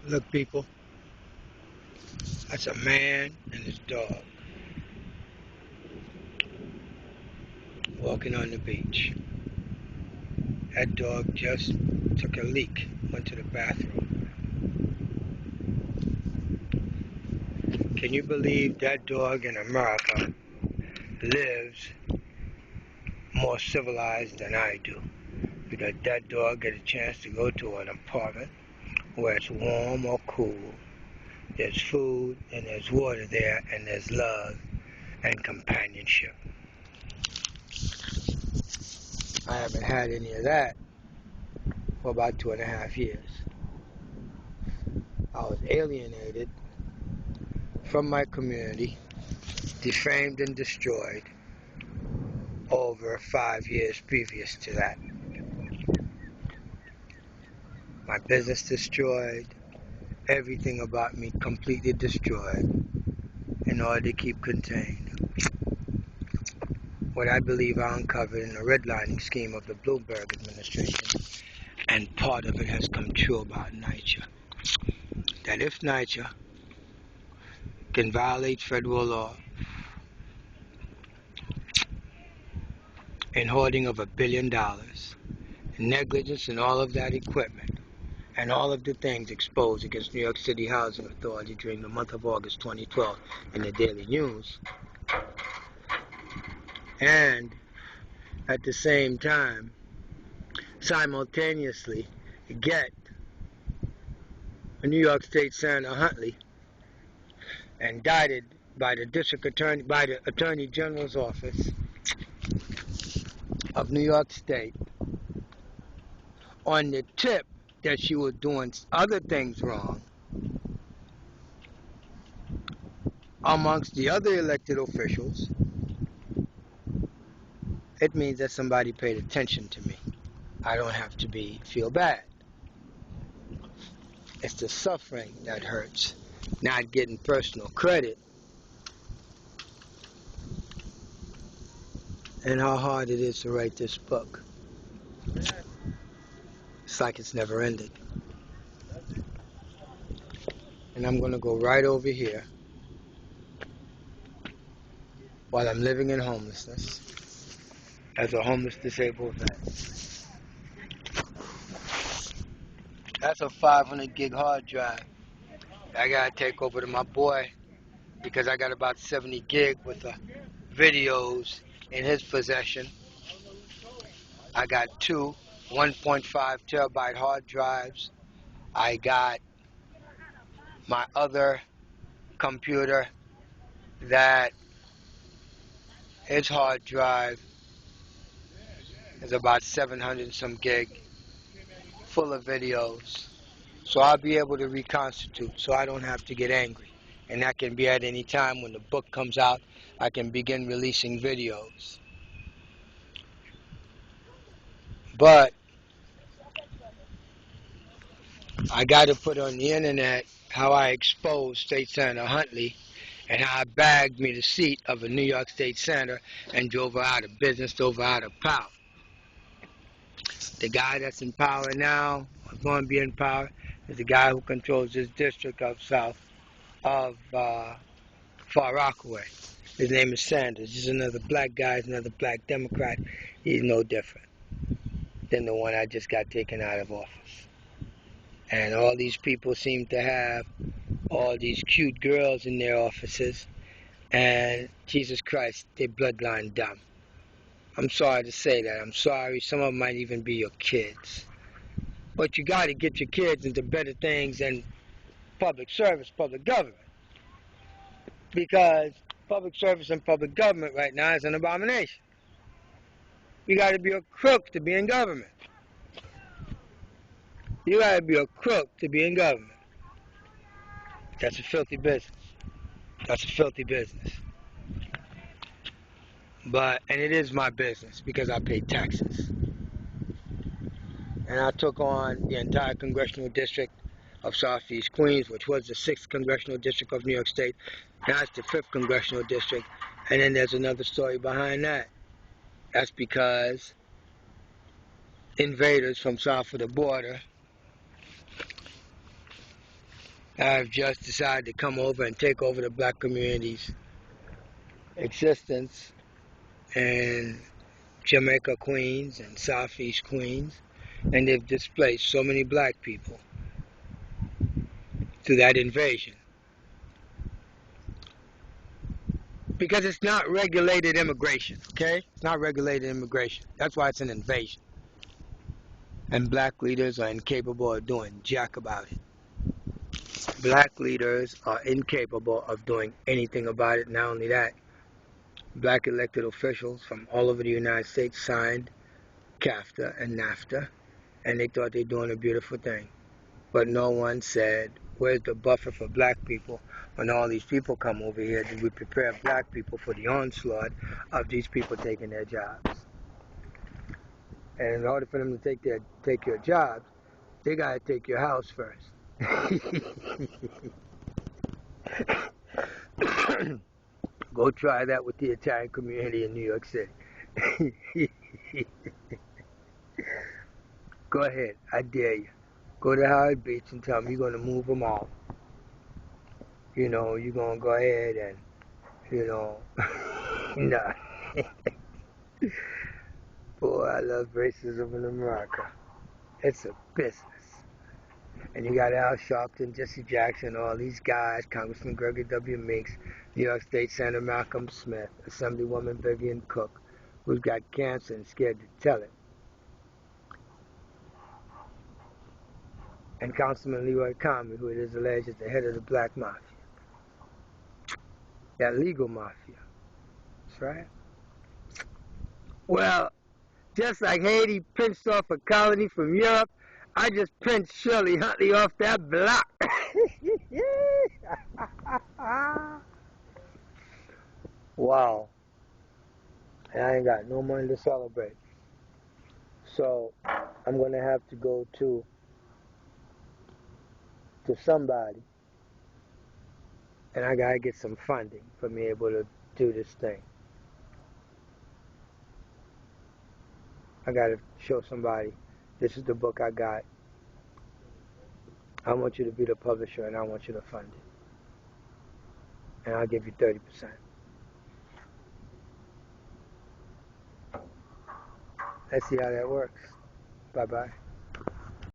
Look, people, that's a man and his dog walking on the beach. That dog just took a leak, went to the bathroom. Can you believe that dog in America lives more civilized than I do? Because that dog gets a chance to go to an apartment where it's warm or cool. There's food and there's water there, and there's love and companionship. I haven't had any of that for about 2.5 years. I was alienated from my community, defamed and destroyed over 5 years previous to that. My business destroyed, everything about me completely destroyed in order to keep contained. What I believe I uncovered in the redlining scheme of the Bloomberg administration, and part of it has come true about NYCHA, that if NYCHA can violate federal law in hoarding of $1 billion, negligence in all of that equipment, and all of the things exposed against New York City Housing Authority during the month of August 2012 in the Daily News, and at the same time, simultaneously get a New York State Senator Huntley indicted by the Attorney General's office of New York State on the tip that she was doing other things wrong amongst the other elected officials, it means that somebody paid attention to me. I don't have to feel bad. It's the suffering that hurts, not getting personal credit, and how hard it is to write this book. It's like it's never ended. And I'm going to go right over here while I'm living in homelessness as a homeless disabled vet. That's a 500 gig hard drive I got to take over to my boy, because I got about 70 gig with the videos in his possession. I got two 1.5 terabyte hard drives. I got my other computer that its hard drive is about 700 some gig, full of videos. So I'll be able to reconstitute, so I don't have to get angry. And that can be at any time. When the book comes out, I can begin releasing videos. But I got to put on the internet how I exposed State Senator Huntley and how I bagged me the seat of a New York State Senator and drove her out of business, drove her out of power. The guy that's in power now, or going to be in power, is the guy who controls this district of Far Rockaway. His name is Sanders. He's another black guy, he's another black Democrat. He's no different than the one I just got taken out of office. And all these people seem to have all these cute girls in their offices, and Jesus Christ, they bloodline dumb. I'm sorry to say that. I'm sorry. Some of them might even be your kids. But you got to get your kids into better things than public service, public government. Because public service and public government right now is an abomination. You got to be a crook to be in government. You got to be a crook to be in government. That's a filthy business. That's a filthy business. And it is my business because I pay taxes. And I took on the entire congressional district of Southeast Queens, which was the 6th congressional district of New York State. Now it's the 5th congressional district. And then there's another story behind that. That's because invaders from south of the border have just decided to come over and take over the black community's existence in Jamaica, Queens, and Southeast Queens, and they've displaced so many black people through that invasion. Because it's not regulated immigration, okay? It's not regulated immigration. That's why it's an invasion. And black leaders are incapable of doing jack about it. Black leaders are incapable of doing anything about it. Not only that, black elected officials from all over the United States signed CAFTA and NAFTA, and they thought they were doing a beautiful thing. But no one said, where's the buffer for black people? When all these people come over here, did we prepare black people for the onslaught of these people taking their jobs? And in order for them to take your jobs, they gotta take your house first. Go try that with the Italian community in New York City. Go ahead, I dare you. Go to Howard Beach and tell them you're gonna move them all. You know, you're gonna go ahead and, you know, nah. Boy, I love racism in America. It's a business. And you got Al Sharpton, Jesse Jackson, all these guys, Congressman Gregory W. Meeks, New York State Senator Malcolm Smith, Assemblywoman Vivian Cook, who's got cancer and scared to tell it, and Councilman Leroy Comey, who it is alleged is the head of the black mafia. That legal mafia. That's right. Well, just like Haiti pinched off a colony from Europe, I just pinched Shirley Huntley off that block. Wow. And I ain't got no money to celebrate. So I'm going to have to go to somebody, and I got to get some funding for me able to do this thing. I got to show somebody, this is the book I got. I want you to be the publisher, and I want you to fund it. And I'll give you 30%. Let's see how that works. Bye-bye.